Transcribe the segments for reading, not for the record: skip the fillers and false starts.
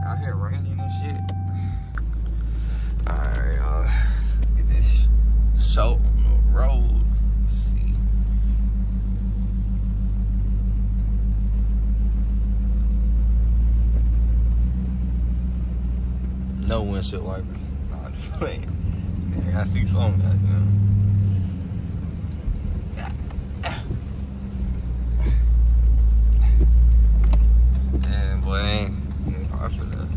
Out here raining and shit. Alright, y'all. Get this show on the road. Let's see. No windshield wipers. Nah, just playing. I see something, goddamn. Man, boy, ain't hard for that.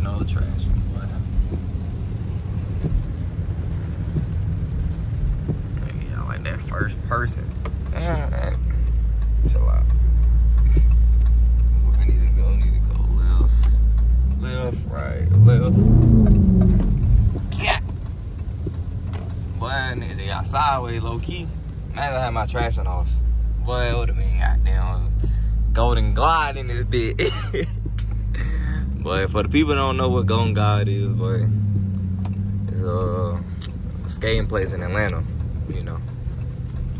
No trash, boy. Maybe I like that first person. Man, chill out. Where I need to go left. Left, right, left. Yeah. Boy, I need to got sideways low key. Imagine I had my trash on off. Boy, it would have been goddamn golden glide in this bit. But for the people that don't know what golden glide is, boy, it's a skating place in Atlanta, you know.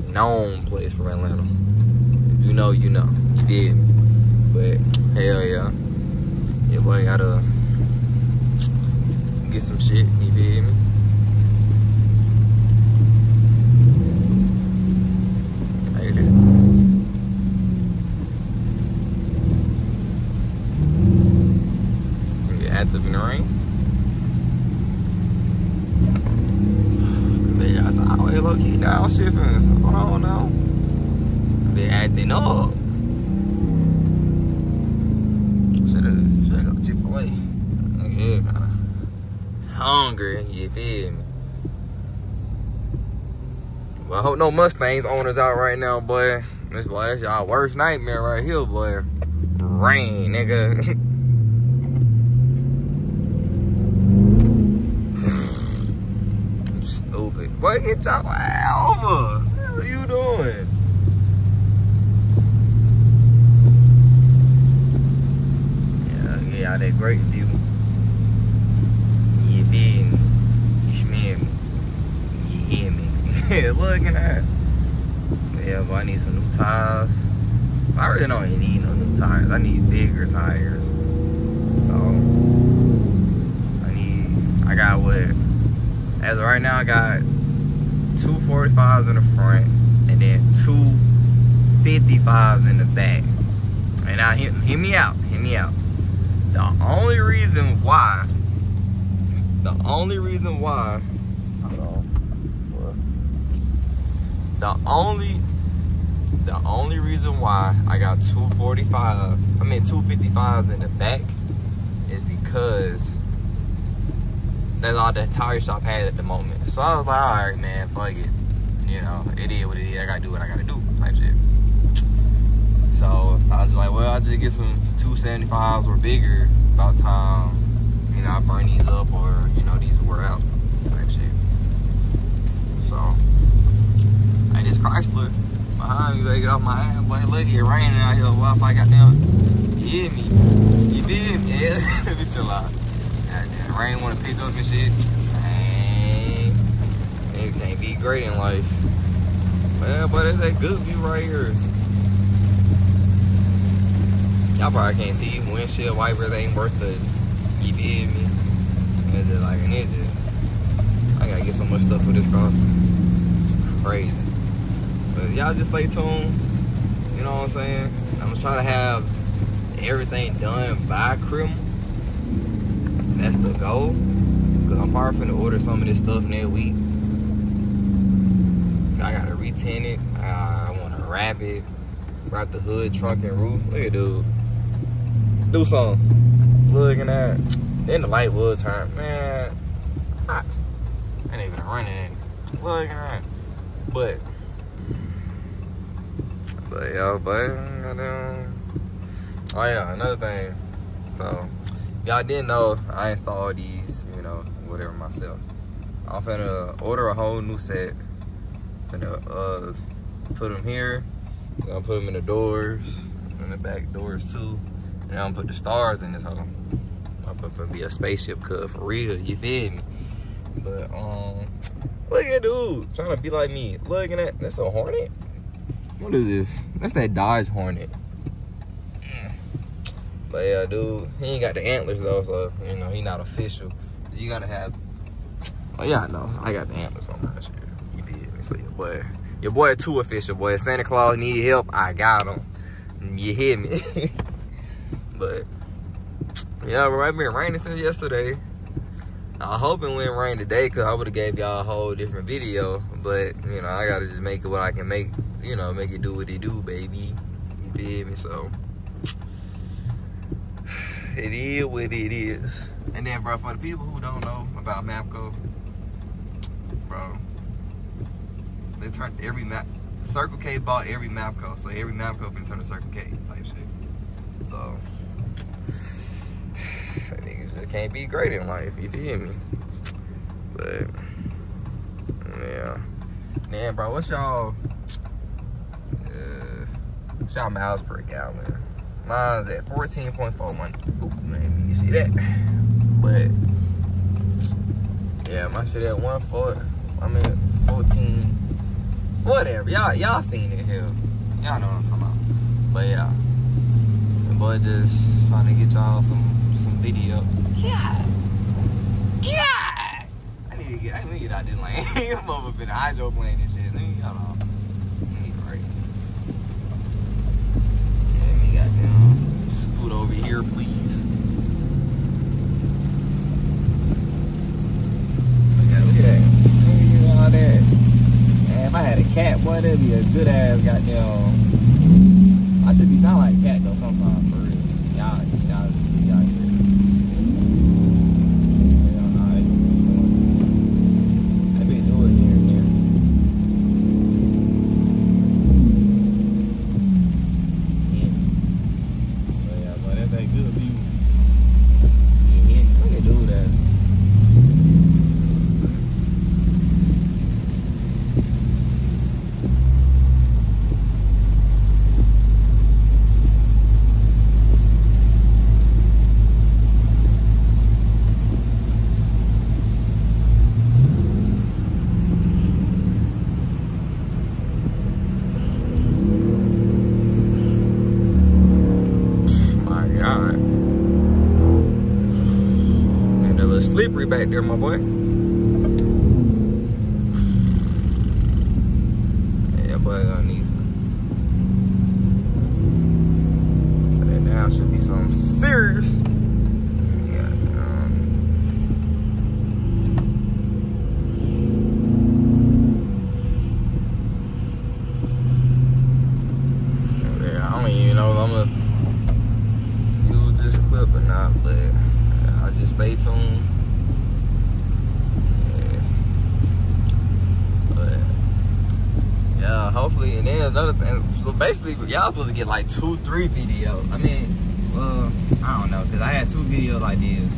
Known place from Atlanta. You know, you know. You did. But hell yeah. Yeah, boy, gotta get some shit, you feel me? Like that. Get active in the rain. Man, y'all always low key down shifting. Hold on now. They acting up. Should go to Chick-fil-A. Yeah, kinda hungry, you feel me? Well, I hope no Mustangs owners out right now, boy. That's y'all worst nightmare right here, boy. Rain, nigga. Stupid. Boy, get y'all over. What are you doing? Yeah, that great view. You feel me? You smell me? You hear me? Looking at. Yeah, but I need some new tires. I really don't even need no new tires. I need bigger tires. So I got what? As of right now, I got 245s in the front and then 255s in the back. And now hear me out. Hear me out. The only reason why, hold on, the only reason why I got 255s in the back is because that's all the tire shop had at the moment. So I was like, all right, man, fuck it. You know, it is what it is. I gotta do what I gotta do, type shit. So I was like, well, I'll just get some 275s or bigger about time, you know, I burn these up or, you know, these wear out, type shit. So, I this Chrysler behind me, better get off my ass, boy. Look, it raining out here. Well, if I got down, you hear me? You feel me? Yeah, bitch, chill out. Goddamn, rain want to pick up and shit. Dang, it can't be great in life. Well, but it's that good view right here. Y'all probably can't see windshield wipers ain't worth the, you feel me? It's just like an engine. I gotta get so much stuff with this car. It's crazy. But y'all just stay tuned. You know what I'm saying? I'm just trying to have everything done by Christmas. That's the goal. Cause I'm probably finna order some of this stuff next week. I gotta re-tint it. I wanna wrap it. Wrap the hood, trunk, and roof. Look at dude. Do something. Looking at. Then the light will turn. Man. I ain't even running. Looking at. But y'all, oh yeah, another thing. So, y'all didn't know I installed these, you know, whatever myself. I'm finna order a whole new set. Finna put them here. I'm gonna put them in the doors, in the back doors too. And I'm gonna put the stars in this hole. I'm gonna be a spaceship cut for real, you feel me? But look at dude trying to be like me. Looking at, that's a Hornet. What is this? That's that Dodge Hornet. But yeah, dude, he ain't got the antlers though, so you know he not official. You gotta have. Oh yeah, I know. I got the antlers on my shit. You feel me? So your boy too official, boy. If Santa Claus need help, I got him. You hear me? But yeah, bro, it's been raining since yesterday. I hope it wouldn't rain today, cause I would have gave y'all a whole different video. But you know, I gotta just make it what I can make. You know, make it do what it do, baby. You feel me? So. It is what it is. And then, bro, for the people who don't know about Mapco, bro, they turned every map. Circle K bought every Mapco, so every Mapco finna turn to Circle K type shit. So, niggas just can't be great in life, you feel me? But, yeah. Then, bro, what's y'all miles per gallon? Mine's at 14.41. Oop, man, you see that? But yeah, my shit at 1.4. I mean 14. Whatever. Y'all seen it here. Y'all know what I'm talking about. But yeah. The boy just trying to get y'all some video. God. I need to get out this lane. I'm over in the hydroplane and shit. Let me right. Scoot over here, please. Look at that. Look at all that. Man, if I had a cat, boy, that'd be a good ass goddamn. I should be sound like a cat though sometimes, for real. Y'all just see y'all here. Yeah, nah, I been doing here and there. That good view. Yeah, look at dude that. Slippery back there, my boy. Yeah, boy, gonna need some. But that now should be something serious. Yeah, I don't even know if I'm gonna use this clip or not, but I'll just stay tuned. Hopefully, and then another thing. So basically, y'all supposed to get like 2-3 videos. I mean, well, I don't know, cause I had 2 videos ideas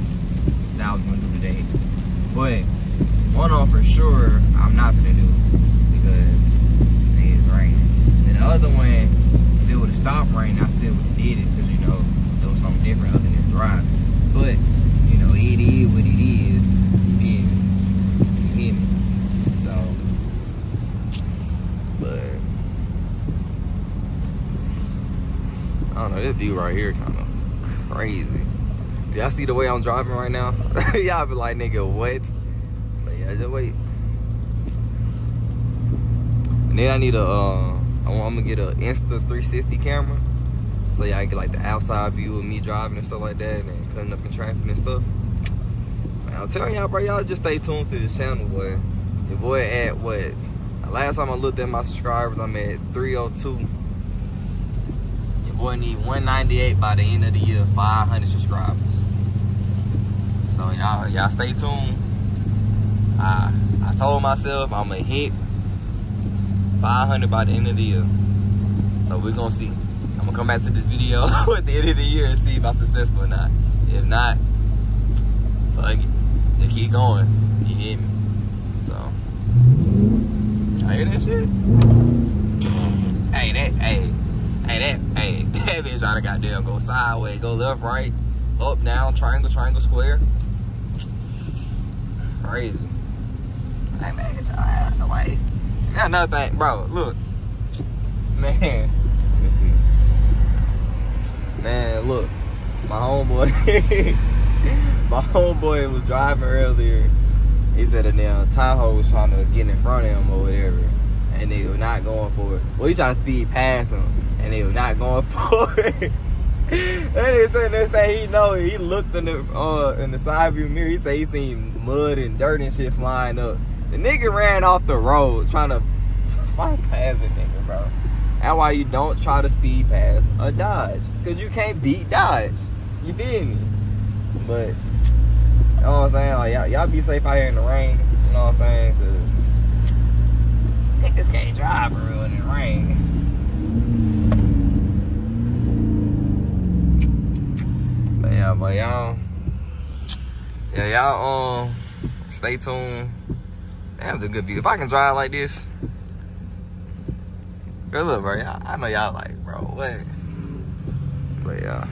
that I was gonna do today. But one on for sure, I'm not gonna do because it's raining. And the other one, if it would have stopped raining, I still would have did it, cause you know there was something different other than driving. But you know, it is what it is. You hear me? So. But I don't know, this view right here kind of crazy. Y'all see the way I'm driving right now? Y'all be like, nigga, what? But yeah, just wait. And then I need I'm gonna get a Insta 360 camera, so y'all get like the outside view of me driving and stuff like that, and cutting up in traffic and stuff. Man, I'm telling y'all, bro, y'all just stay tuned to this channel, boy. Your boy at what? Last time I looked at my subscribers, I'm at 302. Your boy need 198 by the end of the year, 500 subscribers. So y'all stay tuned. I told myself I'm gonna hit 500 by the end of the year. So we're gonna see. I'm gonna come back to this video at the end of the year and see if I'm successful or not. If not, fuck it. Just keep going. You hear me? So. I hear that shit. That bitch trying to goddamn go sideways, go left, right, up, down, triangle, square. Crazy. Hey man, get your ass out the way. Got another thing, bro. Look, Man, let's see. Man, look, my homeboy, my homeboy was driving earlier. He said a damn Tahoe was trying to get in front of him or whatever, and they were not going for it. Well, he trying to speed past him, and they were not going for it. And he said next thing he know, he looked in the side view mirror. He said he seen mud and dirt and shit flying up. The nigga ran off the road trying to fly past it, nigga, bro. That's why you don't try to speed past a Dodge, because you can't beat Dodge. You feel me? But, you know what I'm saying? Like, y'all be safe out here in the rain. You know what I'm saying? Because niggas can't drive for real in the rain. But y'all, stay tuned. That was a good view. If I can drive like this, girl, look, bro, I know y'all like, bro, what? But yeah,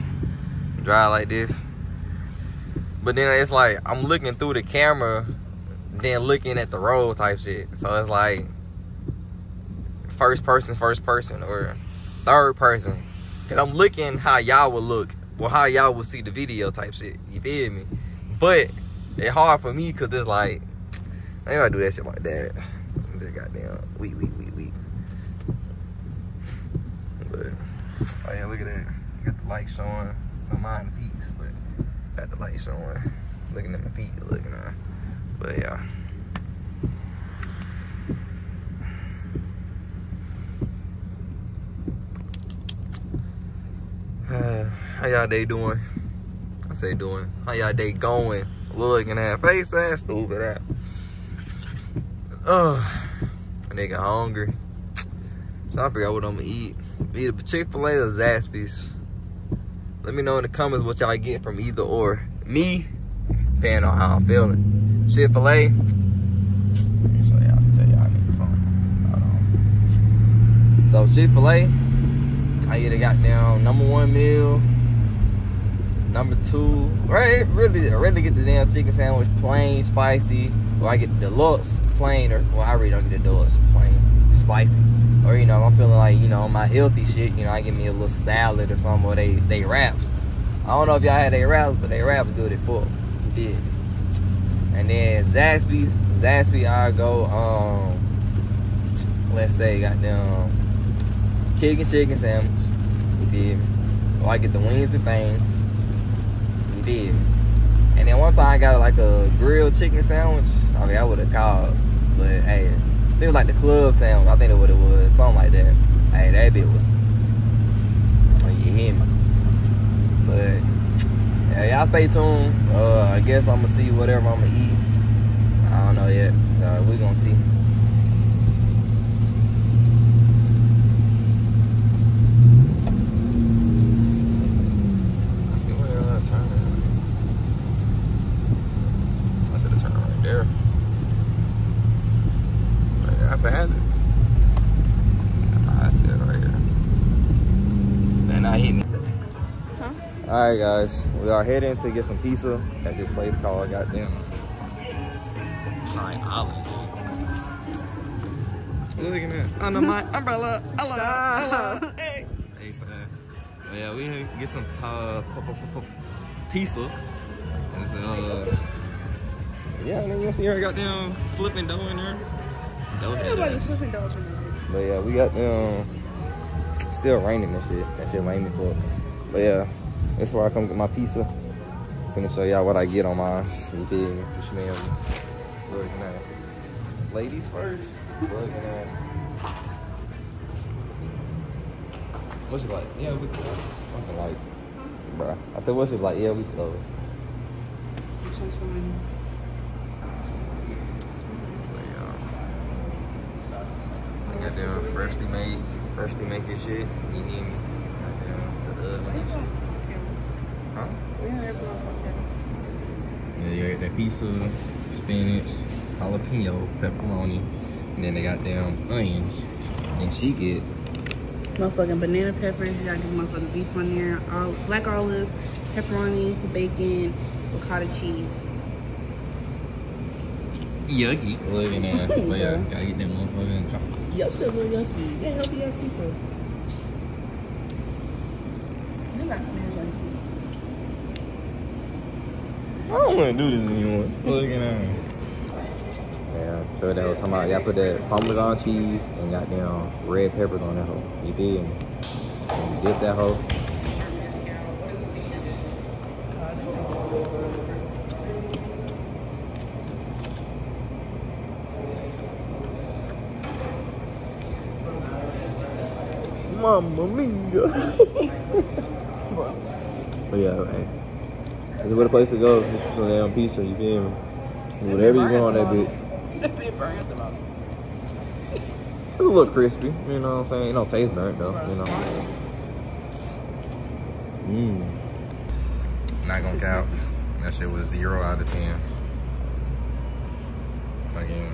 drive like this. But then it's like I'm looking through the camera, then looking at the road type shit. So it's like first person, or third person. Cause I'm looking how y'all would look, or how y'all would see the video type shit. You feel me? But it's hard for me because it's like, I ain't gotta do that shit like that. I'm just goddamn weak. But, oh yeah, look at that. Got the light showing. Not mine feet, but got the light showing. Looking at my feet, looking at. But yeah. How y'all day doing? I say doing. How y'all day going? Looking at face ass, stupid ass. Oh, my nigga hungry. So I figure out what I'm gonna eat. Either Chick-fil-A or Zaxby's. Let me know in the comments what y'all get from either or. Me, depending on how I'm feeling. Chick-fil-A. So yeah, I'll tell y'all niggas something. Hold on. So Chick-fil-A, I either got down #1 meal, #2. Right, really get the damn chicken sandwich plain spicy, or I get the deluxe plain, or well, I really don't get the deluxe plain spicy. Or you know, I'm feeling like, you know, my healthy shit, you know, I get me a little salad or something, or they wraps. I don't know if y'all had they wraps, but they wraps good at full. Yeah. And then Zaxby, I go let's say goddamn chicken sandwich. You feel me? Or I get the wings and things. You feel me? And then one time I got like a grilled chicken sandwich. I mean, I would have called, but hey, it was like the club sandwich. I think that's what it was, something like that. Hey, that bit was, oh, you hear me? But yeah, y'all stay tuned. I guess I'm gonna see whatever I'm gonna eat. I don't know yet. We gonna see. Has it? Nah, it's still right here. They're not hitting. Huh? Alright guys, we are heading to get some pizza at this place called goddamn Island. Look at that. Under my umbrella. Hello. Hey. Hey, son. Well, yeah, we here to get some pizza. It's, yeah, and then you see her goddamn flipping dough in there. But yeah, we got still raining and shit. That shit lame as fuck. But yeah, that's where I come get my pizza. I'm finna show y'all what I get on mine. You feel me? Looking at ladies first. Looking at what's it like? Yeah, we close. Fucking like, bruh. I said, what's it like? Yeah, we close. Which one's for mine? Goddamn freshly made your shit. You hear me? Goddamn the oven and shit. Huh? Yeah, you got that pizza, spinach, jalapeno, pepperoni, and then they got damn onions. And she get motherfucking banana peppers. You gotta get motherfucking beef on there. Black olives, pepperoni, bacon, ricotta cheese. Yucky. Looking at, but yeah, gotta get that motherfucking. Yo, shit look yucky. Yeah, healthy ass pizza. got some hair like I don't want to do this anymore. Looking at him. Yeah, so that whole time y'all put that Parmesan cheese and goddamn red peppers on that hoe. You feel me? And dip that hoe. Mamma mia. But yeah, man. It's a good place to go. Just some damn pizza, you feel me? Whatever you want on that bitch. It's a little crispy, you know what I'm saying? It don't taste burnt though, you know. Not gonna count. That shit was 0 out of 10. Again,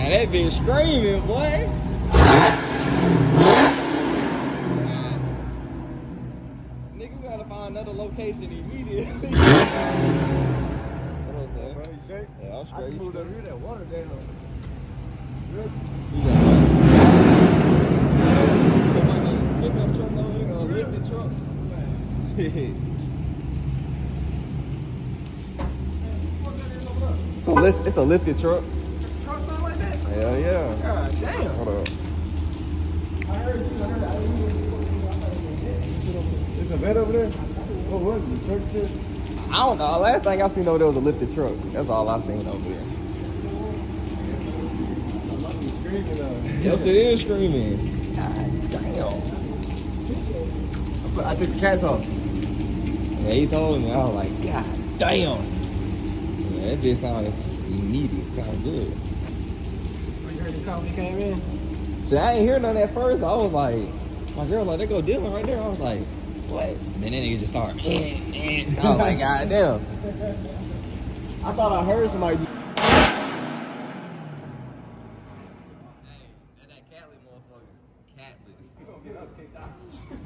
that bitch screaming, boy. Nigga, we gotta find another location immediately. What was that? Yeah, I'm straight. I moved over here, that water down. Pick up truck over here, or lift the truck. It's a lifted truck. Hell yeah. God damn. Hold up. It's a vet over there? What was it? The truck shit? I don't know. Last thing I seen over there was a lifted truck. That's all I seen over there. That shit is screaming. God damn. I took the cats off. Yeah, he told me. I was like, God damn. Yeah, that bitch sounded immediate. Sounded good. He came in. See, I ain't hear none at first. I was like, my girl was like, there go Dylan right there. I was like, what? And then that nigga just started. I was like, God damn. I thought I heard somebody.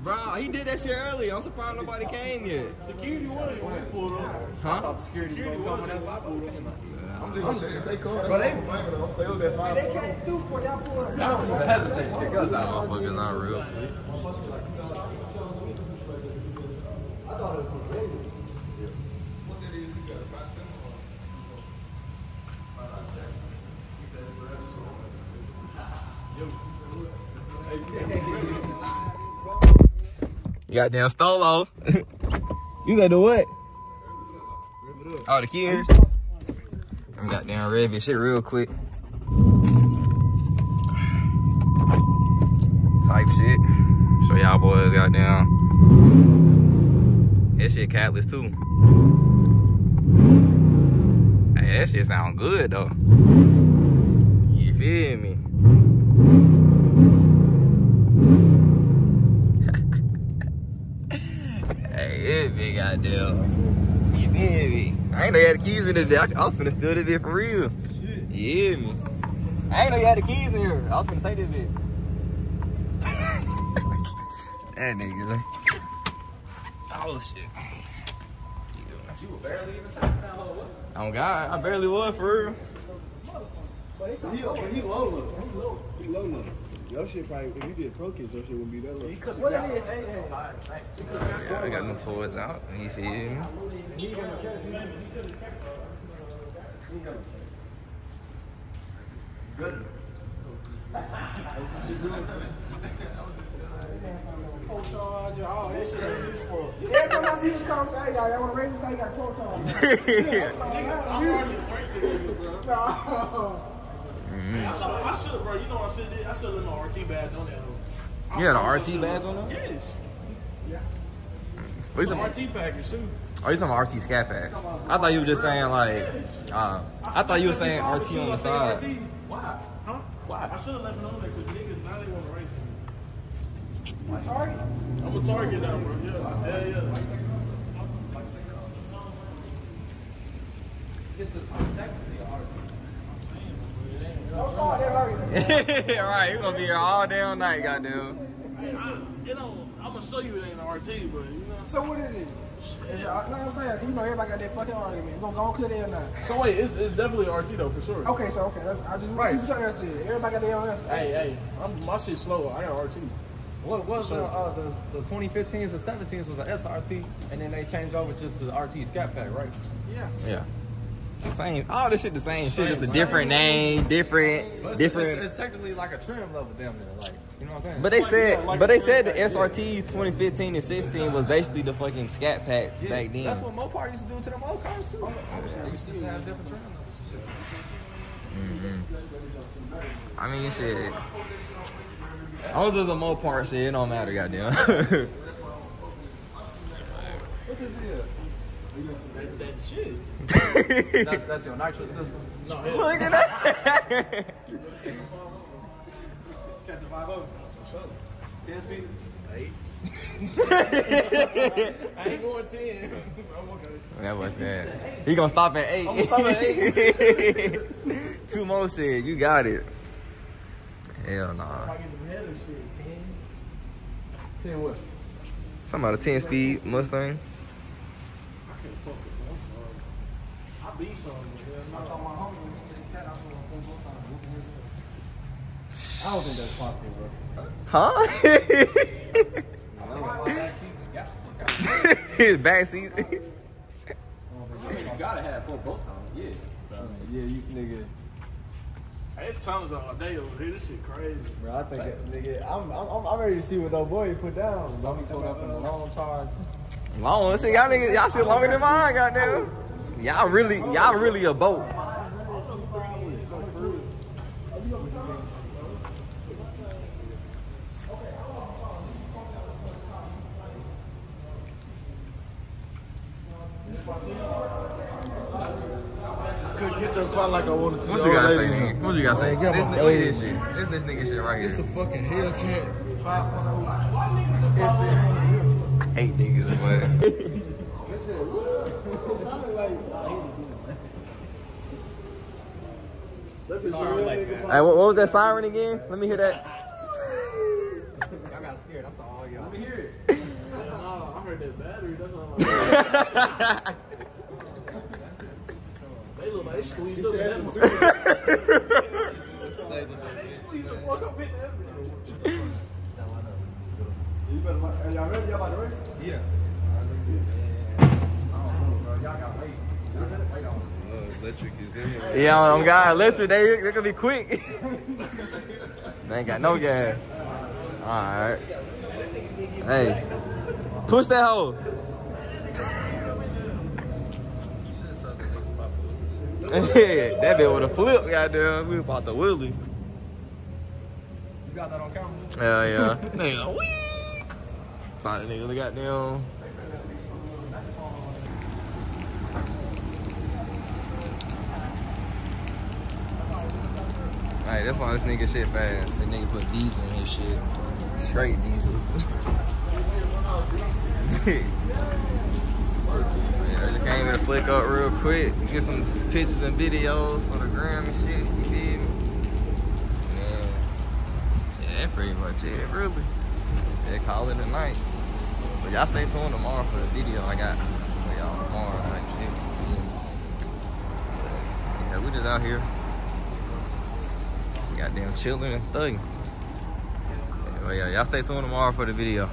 Bro, he did that shit earlier. I'm surprised nobody came yet. Security wanted to pull up. Huh? Security wanted to pull up. I'm just saying, if they come, bro, they came through for y'all pull up. I don't even hesitate to kick us out. Motherfuckers aren't real. I thought it was crazy. What that is, you got 5 You goddamn Stolo. You said the what? Oh, the key in here? I'm goddamn rev this shit real quick. Type shit. Show y'all boys goddamn. That shit catless too. Hey, that shit sound good though. You feel me? Hey, it's big goddamn. You feel me? I ain't know you had the keys in this bit. I was finna steal this bit for real. Shit. You hear me? I ain't know you had the keys in here. I was finna take this bit. That nigga. Oh shit. You were barely even taking that whole way. Oh God, I barely was for real. He low low. He low low. Your shit probably, if you did pro kids, your shit wouldn't be that low. What it is? Yeah, I got no toys out. You see me? Good. Every time I see this come say, hey, y'all want to raise this guy, you got a pro charge. I should, bro. You know what I should have did? I should have left my RT badge on that. You had an RT badge on there? Yes. What It's an RT package too. Oh, you talking about RT scat pack? I thought you were just saying like, I thought you were saying RT on the side. Why? Huh? Why? I should have left it on there because niggas now they want to race me. My target? I'm a target now, bro. Yeah. It's technically a RT. Right, you gonna be here all damn night, goddamn. Hey, I'm gonna show you it ain't an RT, but you know. So what it is? You know what I'm saying? You know everybody got that fucking argument. You gonna go clear that or not? So wait, it's definitely an RT though, for sure. Okay, so I just right. See what y'all said. Everybody got their own answer. Hey, my shit slow. I got RT. What was the 2015s or 17s was an SRT, and then they changed over just to the RT Scat Pack, right? Yeah. Same. All this shit the same shit, just a different name, different. It's technically like a trim level damn near, like, you know what I'm saying? But they said the SRTs 2015 and 16 was basically the fucking scat packs back then. That's what Mopar used to do to them old cars too. They used to have different trim levels. I mean, shit. I was just a Mopar shit. It don't matter, goddamn. That shit. That's your nitro system. No, Look at that. Catch a 5-0. 10 speed. 8. I ain't going 10. I'm okay. That was sad. He gonna stop at 8. I'm gonna stop at 8. 2 more shit. You got it. Hell nah. I get the head of shit. 10. 10 what? Talking about a 10 speed Mustang. I can't fuck with them. I'm sorry. I beat something. I told my homie when he get a cat, I'm gonna pull both times. I don't think that's possible, bro. Huh? His back seats. You gotta have full both times, yeah. Yeah, you nigga. Hey, it's times all day over here. This shit crazy. Bro, I think nigga, I'm ready to see what that boy put down. Don't be put up in a long charge. Long shit, y'all shit longer than mine, goddamn. Y'all really a boat. Couldn't get to the spot like I wanted to. What you gotta say, nigga? What you gotta say? This shit. This nigga shit right here. It's a fucking Hellcat 5.0. I hate niggas, boy. Hey, what was that siren again? Let me hear that. Y'all got scared, that's all y'all. Let me hear it. I heard that battery. That's all I They look like they squeezed up in that bitch. They squeezed the fuck up in that bitch. Y'all ready? Y'all about to race? Yeah. Y'all got wait. Y'all gotta wait on it. Electric is in here. Yeah, on God, electric, they gonna be quick. They ain't got no gas. Alright. Hey, push that hole. That bit with a flip, goddamn. We about to wheelie. You got that on camera? Hell yeah. Nigga, wee! Thought a nigga the goddamn. Alright, that's why this nigga shit fast. That nigga put diesel in his shit. Straight diesel. Yeah, I just came in to flick up real quick. Get some pictures and videos for the gram and shit. You feel me? Yeah, that's pretty much it, really. They call it a night. But y'all stay tuned tomorrow for the video I got for y'all tomorrow type shit. Yeah, we just out here. Goddamn chilling and thugging. Anyway, yeah, y'all stay tuned tomorrow for the video.